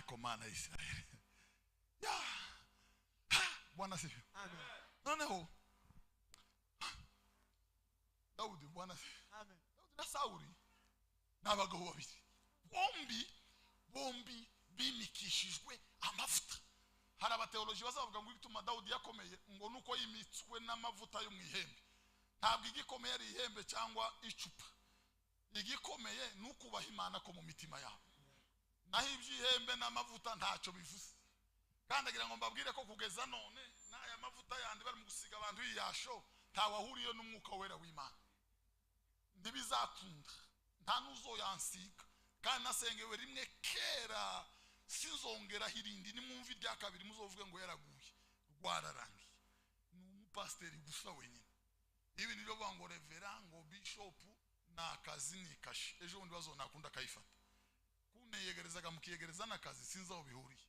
ariko mana Israeli ya Bwana sifiwe. Amen. Noneho Daudi Bwana sifiwe. Amen. Daudi na Sauli n'abagabo babiri bombi bimikishijwe amavuta. Hari abateoloji bazavuga ngo bituma Daudi yakomeye ngo nuko yimitswe n'amavuta yo mwihembe. Ntabwo igikomeye ari ihembe cyangwa icupa. Igikomeye nukubaha Imana ko mu mitima yabo. Naho ibyihembe n'amavuta ntacyo bivuze. Kandi agira ngo mbabwire ko kugeza none n'aya mavuta yandi bari mu gusiga abantu yiyasho ntawahuriye n'umwuka wera w'Imana. Ndibizakunda nta nuzoyansiga kandi nasengewe rimwe kera sinzongera hirindi nimwumva irya kabiri muzovuge ngo yaraguye rwararangiye. Ni umupasiteri gusa wenyine. Ibi nibyo bango revera ngo bishop na kazi ni kashi. Ejo bundi bazonakunda kayifata. Kuneyegerezaga mukiyegereza nakazi sinzaho bihuriye.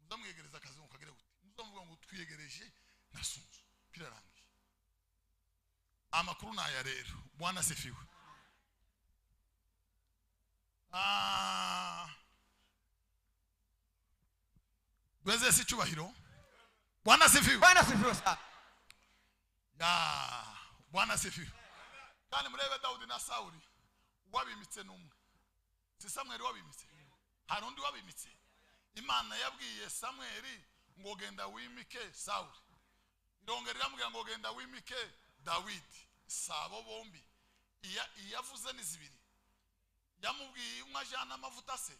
Muzamwegereza akazi mukagere gute? Muzamuvuga ngo twiyegereje nasunzu birarangiye. Amakuru naya rero Bwana sifiwe. Bweze si cyubahiro. Bwana sifiwe. Bwana sifiwe sana. Ya Bwana sifiwe. Kandi murebe Daudi na Sauli wabimitse numwe. Si Samuel wabimitse. Hari undi wabimitse. Imana yabwiye Samuel ngo genda wimike Sauli. Irongera iramubwira ngo genda wimike Dawidi. Sabo bombi iyavuze n'izibiri. Yamubwiye umwajana amavuta se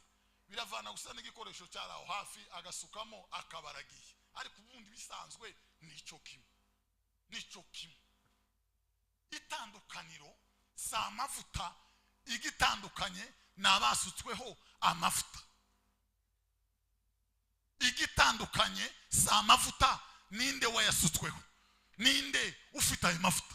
biravana gusa n'igikoresho cyaraho hafi agasukamo akabaragiye. Ariko ubundi bisanzwe nico kimwe. Itandukaniro sa amavuta igitandukanye nabasutsweho amavuta. Igitandukanye sa amavuta ninde wayasutsweho? Ninde ufite ayo mavuta?